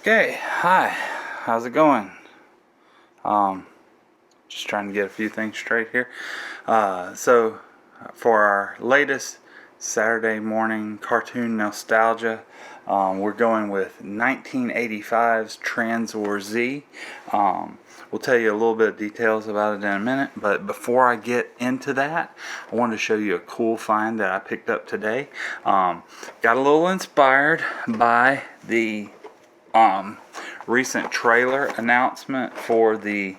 Okay, hi, how's it going? Just trying to get a few things straight here. So for our latest Saturday morning cartoon nostalgia, we're going with 1985's Tranzor Z. We'll tell you a little bit of details about it in a minute, but before I get into that, I wanted to show you a cool find that I picked up today. Got a little inspired by the recent trailer announcement for the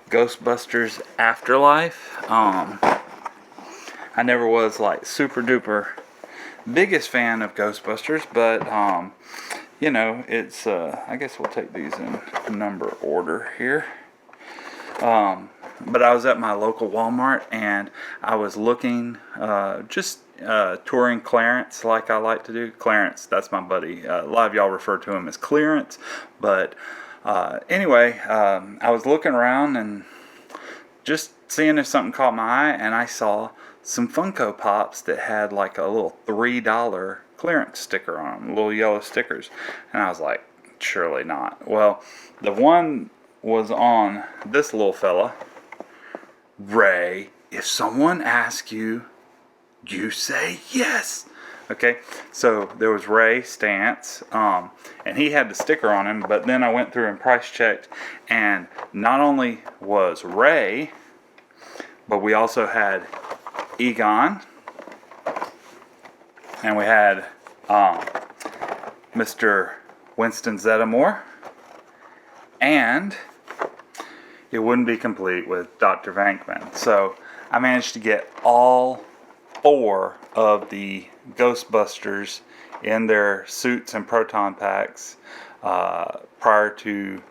Ghostbusters Afterlife. I never was like super duper biggest fan of Ghostbusters, but you know, it's I guess we'll take these in number order here. But I was at my local Walmart and I was looking, just touring Clarence like I like to do. Clarence, that's my buddy. A lot of y'all refer to him as Clearance. But anyway, I was looking around and just seeing if something caught my eye, and I saw some Funko Pops that had like a little $3 clearance sticker on them, little yellow stickers. And I was like, surely not. Well, the one was on this little fella. Ray, if someone asks you, you say yes. Okay, so there was Ray Stantz, and he had the sticker on him, but then I went through and price checked, and not only was Ray, but we also had Egon, and we had Mr. Winston Zeddemore, and it wouldn't be complete with Dr. Venkman. So I managed to get all 4 of the Ghostbusters in their suits and proton packs prior to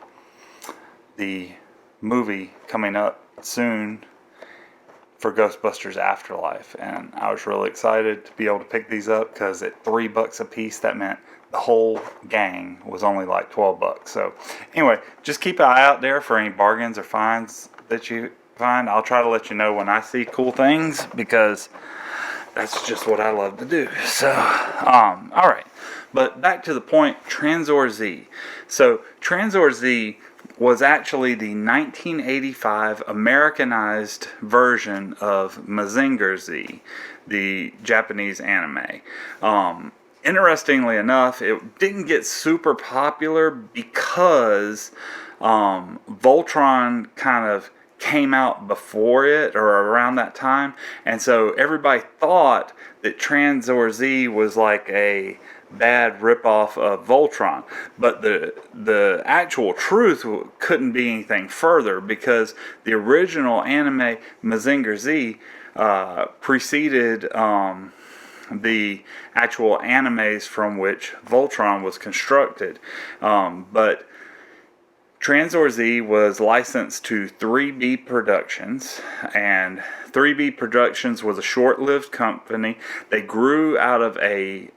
the movie coming up soon for Ghostbusters Afterlife. And I was really excited to be able to pick these up because at $3 a piece, that meant the whole gang was only like $12. So anyway, just keep an eye out there for any bargains or finds that you find. I'll try to let you know when I see cool things because that's just what I love to do. So, alright. But back to the point, Tranzor Z. So, Tranzor Z was actually the 1985 Americanized version of Mazinger Z, the Japanese anime. Interestingly enough, it didn't get super popular because Voltron kind of came out before it or around that time, and so everybody thought that Tranzor Z was like a bad ripoff of Voltron, but the actual truth couldn't be anything further because the original anime Mazinger Z preceded the actual animes from which Voltron was constructed, but Tranzor Z was licensed to 3B Productions, and 3B Productions was a short-lived company. They grew out of a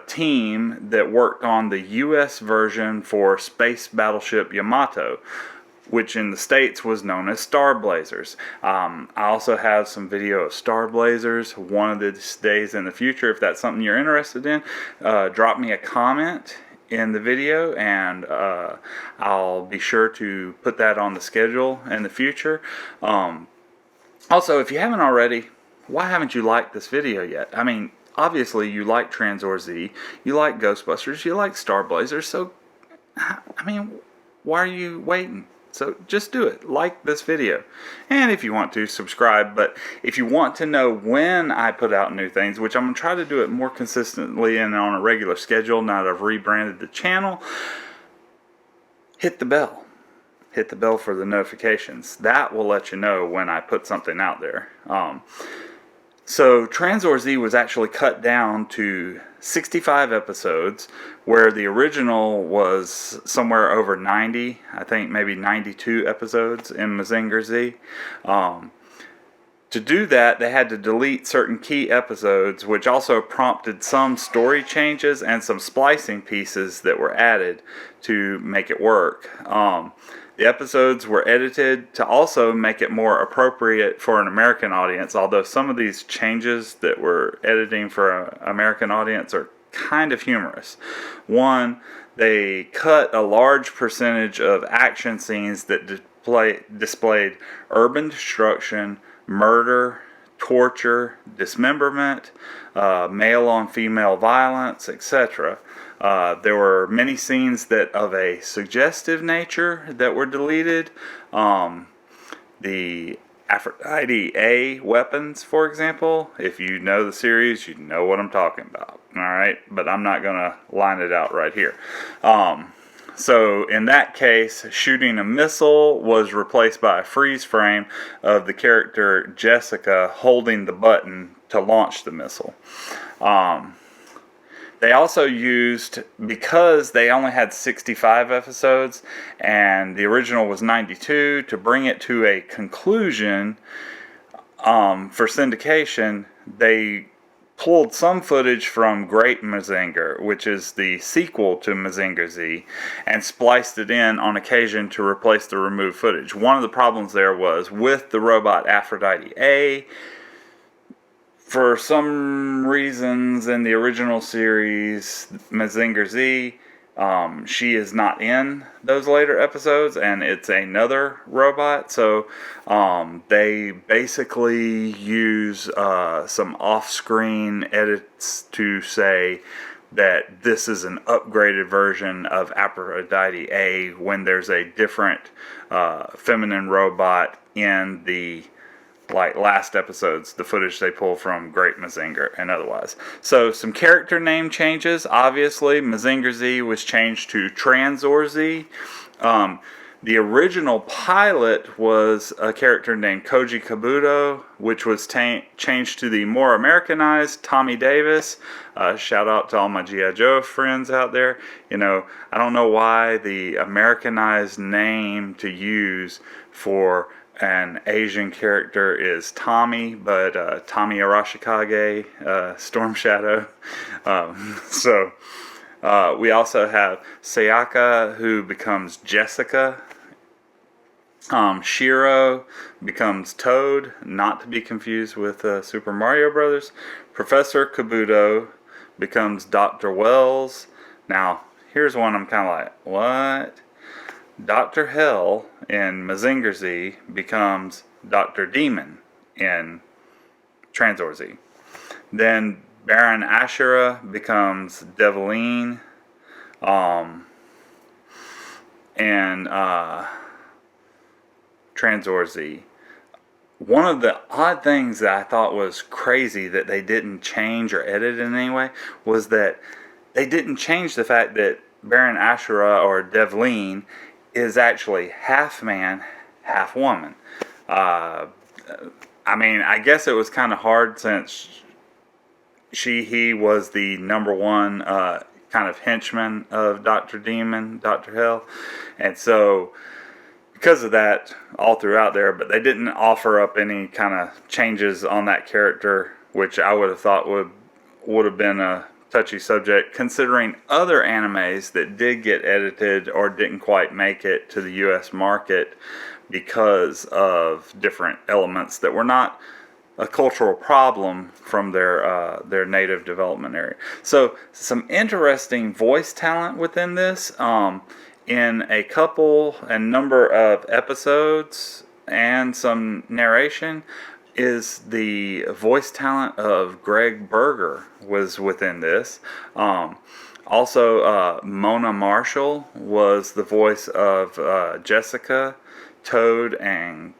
team that worked on the U.S. version for Space Battleship Yamato, which in the States was known as Star Blazers. I also have some video of Star Blazers one of these days in the future. If that's something you're interested in, drop me a comment in the video, and I'll be sure to put that on the schedule in the future. Also, if you haven't already, why haven't you liked this video yet? I mean, obviously you like Tranzor Z, you like Ghostbusters, you like Star Blazers, so, I mean, why are you waiting? So just do it. Like this video. And if you want to, subscribe. But if you want to know when I put out new things, which I'm going to try to do it more consistently and on a regular schedule now that I've rebranded the channel, hit the bell. Hit the bell for the notifications. That will let you know when I put something out there. So Tranzor Z was actually cut down to 65 episodes, where the original was somewhere over 90, I think maybe 92 episodes in Mazinger Z. To do that, they had to delete certain key episodes, which also prompted some story changes and some splicing pieces that were added to make it work. The episodes were edited to also make it more appropriate for an American audience, although some of these changes that we're editing for an American audience are kind of humorous. One, they cut a large percentage of action scenes that displayed urban destruction, murder, torture, dismemberment, male on female violence, etc. There were many scenes that of a suggestive nature that were deleted. The Aphrodite A weapons, for example, if you know the series, you know what I'm talking about. Alright, but I'm not going to line it out right here. So in that case, shooting a missile was replaced by a freeze frame of the character Jessica holding the button to launch the missile. They also used, because they only had 65 episodes and the original was 92, to bring it to a conclusion for syndication, they pulled some footage from Great Mazinger, which is the sequel to Mazinger Z, and spliced it in on occasion to replace the removed footage. One of the problems there was with the robot Aphrodite A. For some reasons in the original series, Mazinger Z, she is not in those later episodes, and it's another robot. So they basically use some off-screen edits to say that this is an upgraded version of Aphrodite A when there's a different feminine robot in the last episodes, the footage they pull from Great Mazinger and otherwise. So some character name changes. Obviously, Mazinger Z was changed to Tranzor Z. The original pilot was a character named Koji Kabuto, which was changed to the more Americanized Tommy Davis. Shout out to all my G.I. Joe friends out there. You know, I don't know why the Americanized name to use for an Asian character is Tommy, but Tommy Arashikage, Storm Shadow. We also have Sayaka, who becomes Jessica. Shiro becomes Toad, not to be confused with Super Mario Brothers. Professor Kabuto becomes Dr. Wells. Now, here's one I'm kind of like, what? Dr. Hell in Mazinger Z becomes Dr. Demon in Tranzor Z. Then Baron Ashura becomes Deviline in Tranzor Z. One of the odd things that I thought was crazy that they didn't change or edit in any way was that they didn't change the fact that Baron Ashura or Deviline is actually half man, half woman. I mean, I guess it was kind of hard since he was the number one kind of henchman of Dr. Demon, Dr. Hell. And so, because of that, all throughout there, but they didn't offer up any kind of changes on that character, which I would have thought would have been a touchy subject, considering other animes that did get edited or didn't quite make it to the US market because of different elements that were not a cultural problem from their native development area. So some interesting voice talent within this. In a couple and number of episodes and some narration is the voice talent of Greg Berger was within this. Also, Mona Marshall was the voice of Jessica, Toad, and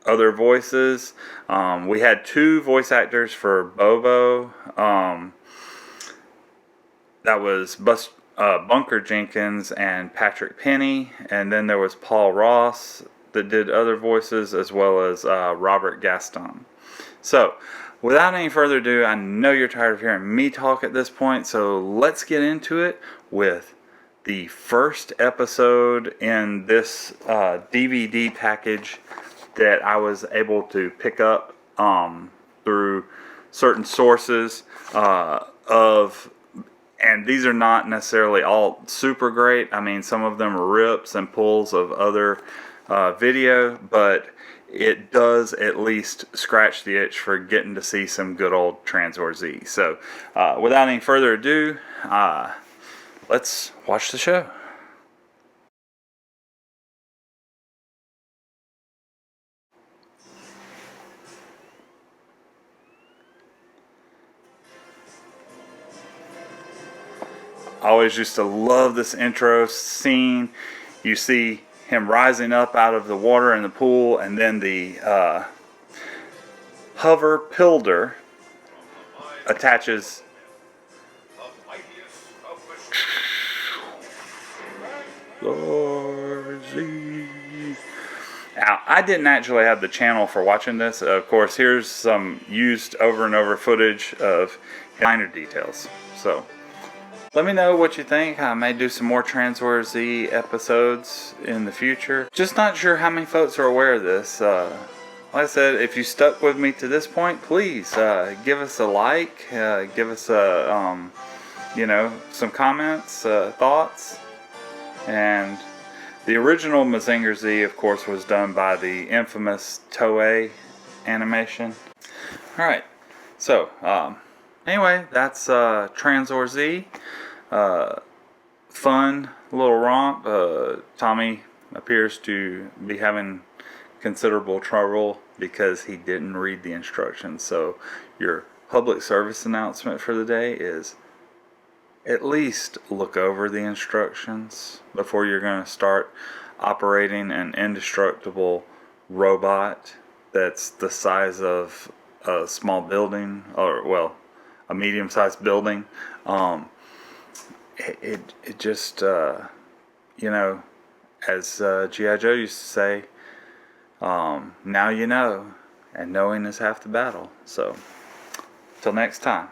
other voices. We had two voice actors for Bobo. That was Bunker Jenkins and Patrick Penny. And then there was Paul Ross that did other voices, as well as Robert Gaston. So, without any further ado, I know you're tired of hearing me talk at this point, so let's get into it with the first episode in this DVD package that I was able to pick up through certain sources and these are not necessarily all super great. I mean, some of them are rips and pulls of other video, but it does at least scratch the itch for getting to see some good old Tranzor Z. So, without any further ado, let's watch the show. I always used to love this intro scene. You see him rising up out of the water in the pool, and then the hover pilder attaches. Z. Now, I didn't actually have the channel for watching this. Of course, here's some used over and over footage of minor details. So, let me know what you think. I may do some more Tranzor Z episodes in the future. Just not sure how many folks are aware of this. Like I said, if you stuck with me to this point, please give us a like, give us a, some comments, thoughts. And the original Mazinger Z, of course, was done by the infamous Toei animation. Alright, so, anyway, that's Tranzor Z. Fun little romp. Tommy appears to be having considerable trouble because he didn't read the instructions. So your public service announcement for the day is at least look over the instructions before you're going to start operating an indestructible robot that's the size of a small building, or well, a medium-sized building. It just as G.I. Joe used to say, now you know, and knowing is half the battle. So till next time.